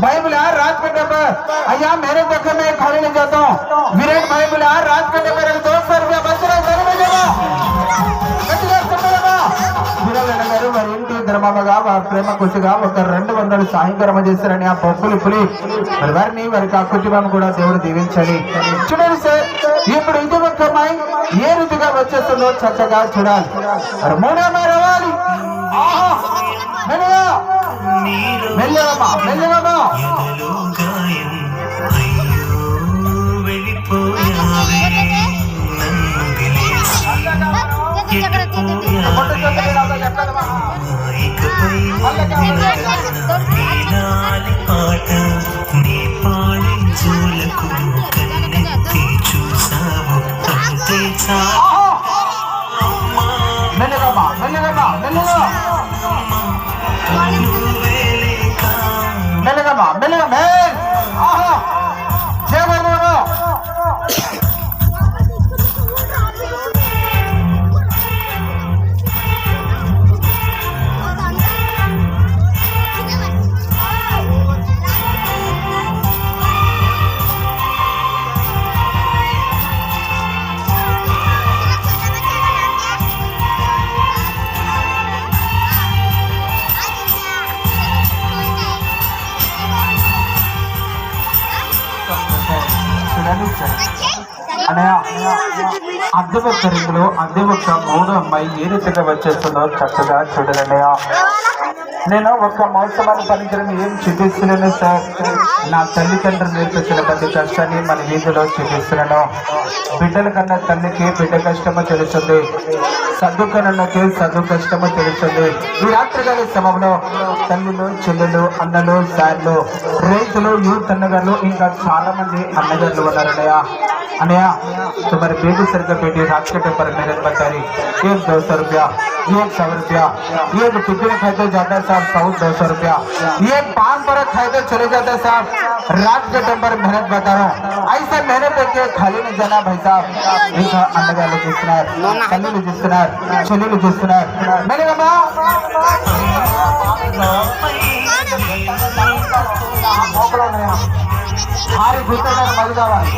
भाई बोला रात के डब्बे अय्या मेरे धक्के में खाने नहीं जाता हूँ। विराट भाई बोला रात के डब्बे 200 रुपया बच रहा है మరి ఇంటి ధర్మముగా వారి ప్రేమ కుచిగా ఒక 200 సాయంకాలం చేస్తారని ఆ పప్పులు పులి మరి వారిని వారికి ఆ కుటుంబం కూడా దేవుడు దీవించాలి. చూడండి సార్ ఇప్పుడు ఇది ఒక అమ్మాయి ఏ రీతిగా వచ్చేస్తుందో చక్కగా చూడాలి. మరి మూడమ్మ రావాలి. మెల్లగా మెల్లగా మెల్లగా అద్దె ఒక్క రింగులో అద్దె ఒక్క మూడో అమ్మాయి ఏ రీతిగా వచ్చేస్తుందో చక్కగా చూడాలన్నయ్య. నేను ఒక్క మోసమాన్ని పనిచేయడం ఏం చూపిస్తున్నాను సార్. నా తల్లిదండ్రులు నేర్పించిన ప్రతి కష్టాన్ని మన వీధిలో చూపిస్తున్నాను. బిడ్డల కన్నా తల్లికి బిడ్డ కష్టమో తెలుస్తుంది, చదువుకన్నకి చదువు కష్టమో తెలుస్తుంది. ఈ రాత్రికాల సమయంలో తల్లులు చెల్లెలు అన్నలు సార్లు రైతులు యూత్ అన్నగారు ఇంకా చాలా మంది అన్నగారులు ఉన్నారన్నయ్య. अनया तुम्हारे बेटी सर का बेटी रात के टाइम पर मेहनत बतारी 200 रुपया 100 रुपया ये टिफिन खाए तो जाता है साहब 200 रुपया ये पान पर खाए तो चले जाता है साहब. रात के टाइम पर मेहनत बता रहा हूँ. ऐसा मेहनत करके खाली नहीं जाना भाई साहब. ఇంకా అన్నగారు చూస్తున్నారు, తల్లులు చూస్తున్నారు, చెల్లెలు చూస్తున్నారు. మెల్లగా హారి గుర్తుగా మళ్ళీ కావాలి.